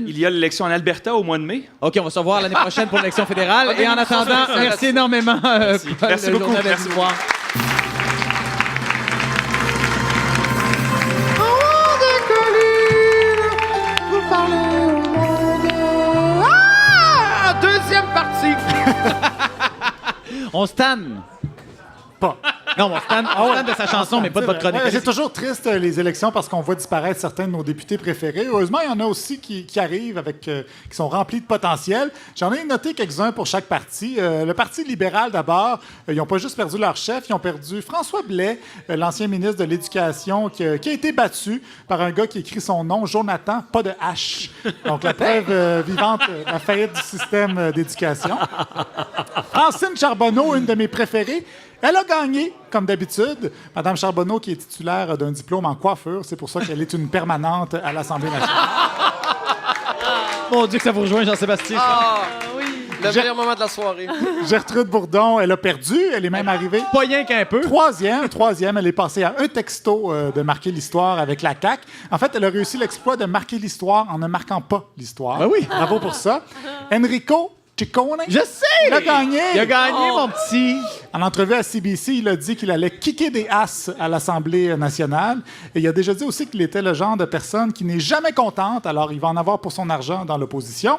Il y a l'élection en Alberta au mois de mai. OK, on va se revoir l'année prochaine pour l'élection fédérale. Et en attendant, merci énormément, Paul. Merci beaucoup. Merci beaucoup. Deuxième partie. On stanne. Pas. Non, on stanne de sa chanson, mais pas de votre chronique. Ouais, c'est toujours triste, les élections, parce qu'on voit disparaître certains de nos députés préférés. Heureusement, il y en a aussi qui arrivent, qui sont remplis de potentiel. J'en ai noté quelques-uns pour chaque parti. Le Parti libéral, d'abord, ils n'ont pas juste perdu leur chef, ils ont perdu François Blais, l'ancien ministre de l'Éducation, qui a été battu par un gars qui écrit son nom, Jonathan, pas de H. Donc, la preuve vivante de la faillite du système d'éducation. Francine Charbonneau, une de mes préférées, elle a gagné, comme d'habitude. Madame Charbonneau, qui est titulaire d'un diplôme en coiffure, c'est pour ça qu'elle est une permanente à l'Assemblée nationale. Mon Dieu, que ça vous rejoint, Jean-Sébastien. Ah oui, le meilleur moment de la soirée. Gertrude Bourdon, elle a perdu. Elle est même arrivée Pas rien qu'un peu. troisième. Elle est passée à un texto de marquer l'histoire avec la CAQ. En fait, elle a réussi l'exploit de marquer l'histoire en ne marquant pas l'histoire. Ben oui. Bravo pour ça. Enrico Ciccone. Je sais! Il a gagné! Il a gagné, mon petit! En entrevue à CBC, il a dit qu'il allait kicker des as à l'Assemblée nationale. Et il a déjà dit aussi qu'il était le genre de personne qui n'est jamais contente, alors il va en avoir pour son argent dans l'opposition.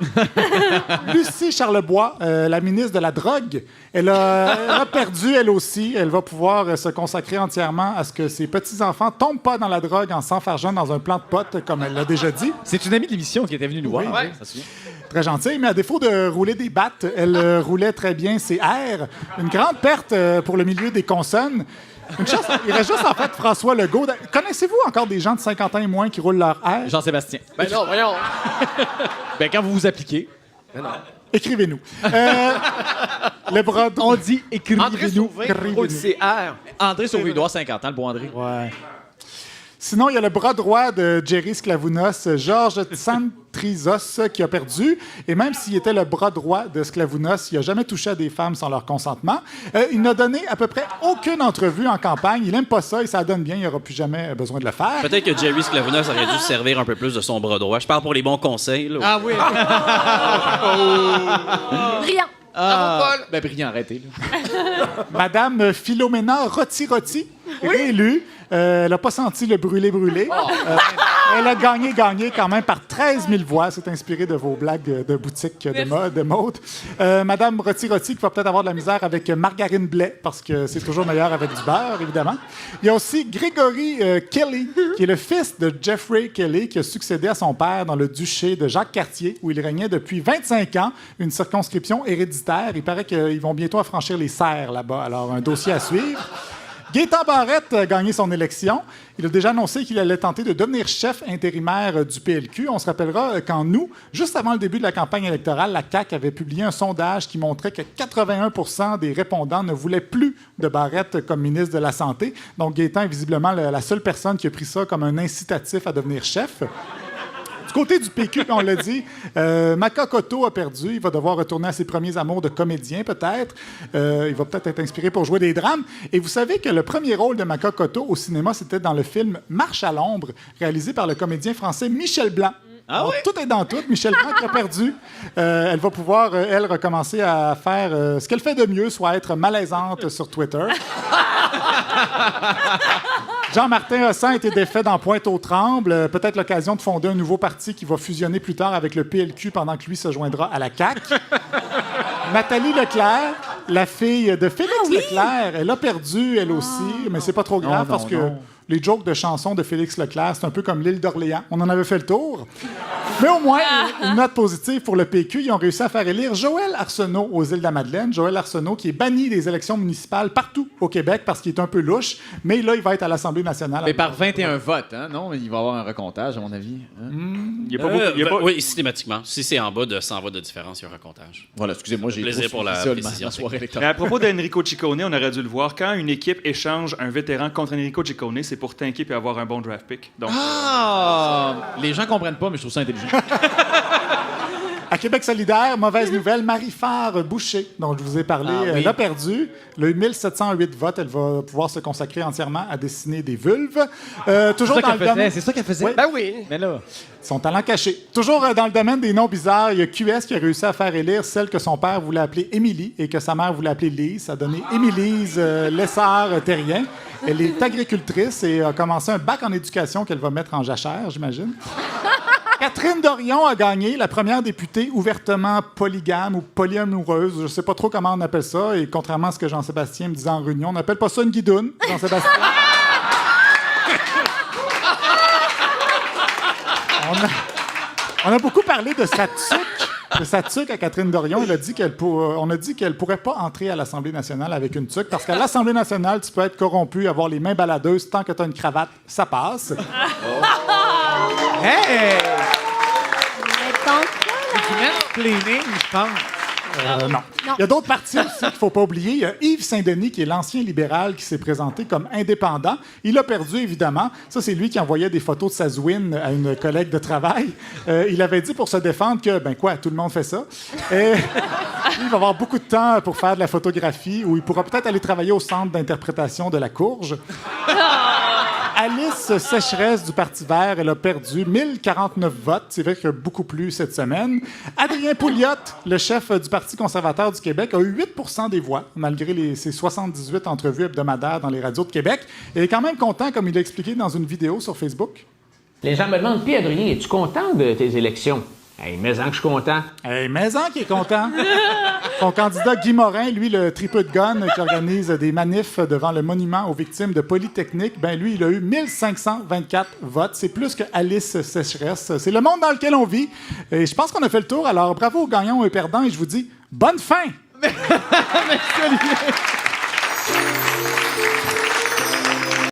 Lucie Charlebois, la ministre de la Drogue, elle a perdu, elle aussi. Elle va pouvoir se consacrer entièrement à ce que ses petits-enfants tombent pas dans la drogue en s'enfargeant dans un plant de potes, comme elle l'a déjà dit. C'est une amie de l'émission qui était venue nous voir. Oui, Ça se souvient. Très gentille, mais à défaut de rouler des battes, elle roulait très bien ses R. Une grande perte pour le milieu des consonnes. Une chose, il reste juste en fait François Legault. Connaissez-vous encore des gens de 50 ans et moins qui roulent leur R? Jean-Sébastien. Ben non, voyons. Ben, quand vous vous appliquez, Écrivez-nous. Le bras droit. on dit André écrivez-nous. Sauvé, roule ses airs. André Sauvé, il doit avoir 50 ans, le beau André. Ouais. Sinon, il y a le bras droit de Jerry Sklavounos, Georges Tsantrizos, qui a perdu. Et même s'il était le bras droit de Sklavounos, il n'a jamais touché à des femmes sans leur consentement. Il n'a donné à peu près aucune entrevue en campagne. Il n'aime pas ça et ça donne bien. Il n'aura plus jamais besoin de le faire. Peut-être que Jerry Sklavounos aurait dû se servir un peu plus de son bras droit. Je parle pour les bons conseils. Là. Ah oui! Brillant. Bravo, Paul. Ben, brillant, arrêtez. Là. Madame Philomena Roti, réélue. Elle n'a pas senti le brûlé. Elle a gagné quand même par 13 000 voix. C'est inspiré de vos blagues de boutique de mode. Madame Roti, qui va peut-être avoir de la misère avec margarine blé, parce que c'est toujours meilleur avec du beurre, évidemment. Il y a aussi Gregory Kelly, qui est le fils de Jeffrey Kelly, qui a succédé à son père dans le duché de Jacques-Cartier, où il régnait depuis 25 ans, une circonscription héréditaire. Il paraît qu'ils vont bientôt affranchir les serres là-bas. Alors, un dossier à suivre. Gaétan Barrette a gagné son élection. Il a déjà annoncé qu'il allait tenter de devenir chef intérimaire du PLQ. On se rappellera qu'en août, juste avant le début de la campagne électorale, la CAQ avait publié un sondage qui montrait que 81 % des répondants ne voulaient plus de Barrette comme ministre de la Santé. Donc Gaétan est visiblement la seule personne qui a pris ça comme un incitatif à devenir chef. Du côté du PQ, on l'a dit, Maka Cotto a perdu. Il va devoir retourner à ses premiers amours de comédien, peut-être. Il va peut-être être inspiré pour jouer des drames. Et vous savez que le premier rôle de Maka Cotto au cinéma, c'était dans le film Marche à l'ombre, réalisé par le comédien français Michel Blanc. Ah oui? Tout est dans tout. Michel Blanc qui a perdu. Elle va pouvoir, elle, recommencer à faire ce qu'elle fait de mieux, soit être malaisante sur Twitter. Jean-Martin Hossan a été défait dans Pointe-aux-Trembles. Peut-être l'occasion de fonder un nouveau parti qui va fusionner plus tard avec le PLQ pendant que lui se joindra à la CAQ. Nathalie Leclerc, la fille de Félix Leclerc, elle a perdu, elle aussi, mais c'est pas trop grave parce que les jokes de chansons de Félix Leclerc, c'est un peu comme l'île d'Orléans. On en avait fait le tour. Mais au moins, une note positive pour le PQ. Ils ont réussi à faire élire Joël Arsenault aux Îles-de-la-Madeleine. Joël Arsenault qui est banni des élections municipales partout au Québec parce qu'il est un peu louche. Mais là, il va être à l'Assemblée nationale. Mais par 21 votes, hein? Non, il va y avoir un recomptage, à mon avis. Hein? Il n'y a pas beaucoup. Oui, systématiquement. Si c'est en bas de 100 votes de différence, il y a un recomptage. Voilà, excusez-moi, j'ai Plaisir pour la précision. soirée Mais électorale. à propos d'Enrico Ciccone, on aurait dû le voir. Quand une équipe échange un vétéran contre Enrico Ciccone, c'est pour tanker et avoir un bon draft pick. Donc, Ah! Les gens comprennent pas, mais je trouve ça intelligent. À Québec solidaire, mauvaise nouvelle, Marie-Phare Boucher, dont je vous ai parlé, elle a perdu. Elle a eu 1708 votes. Elle va pouvoir se consacrer entièrement à dessiner des vulves. Toujours dans le domaine... C'est ça qu'elle faisait? Oui. Ben oui. Mais là... Son talent caché. Toujours dans le domaine des noms bizarres, il y a QS qui a réussi à faire élire celle que son père voulait appeler Émilie et que sa mère voulait appeler Lise. Ça a donné Émilise Lessard-Terrien. Elle est agricultrice et a commencé un bac en éducation qu'elle va mettre en jachère, j'imagine. Catherine Dorion a gagné, la première députée ouvertement polygame ou polyamoureuse. Je ne sais pas trop comment on appelle ça. Et contrairement à ce que Jean-Sébastien me disait en réunion, on n'appelle pas ça une guidoune, Jean-Sébastien. On a beaucoup parlé de sa tuque à Catherine Dorion. On a dit qu'elle pourrait pas entrer à l'Assemblée nationale avec une tuque parce qu'à l'Assemblée nationale, tu peux être corrompu, avoir les mains baladeuses, tant que tu as une cravate, ça passe. Hey! Mais donc, Du mansplaining, je pense. Non. Il y a d'autres partis aussi qu'il ne faut pas oublier. Il y a Yves Saint-Denis, qui est l'ancien libéral, qui s'est présenté comme indépendant. Il a perdu, évidemment. Ça, c'est lui qui envoyait des photos de sa zouine à une collègue de travail. Il avait dit pour se défendre que, tout le monde fait ça. Et il va avoir beaucoup de temps pour faire de la photographie, où il pourra peut-être aller travailler au centre d'interprétation de la Courge. Alice Sécheresse du Parti vert, elle a perdu 1049 votes. C'est vrai qu'il y a beaucoup plus cette semaine. Adrien Pouliot, le chef du Parti conservateur du Québec, a eu 8 % des voix, malgré ses 78 entrevues hebdomadaires dans les radios de Québec. Il est quand même content, comme il l'a expliqué dans une vidéo sur Facebook. Les gens me demandent, puis Adrien, es-tu content de tes élections? Hey, mais-en que je suis content. Hey, mais-en qui est content. Son candidat Guy Morin, lui, le tripeux de gun qui organise des manifs devant le monument aux victimes de Polytechnique, lui, il a eu 1524 votes. C'est plus que Alice Sécheresse. C'est le monde dans lequel on vit. Et je pense qu'on a fait le tour. Alors, bravo aux gagnants et perdants. Et je vous dis, bonne fin! Merci, Olivier.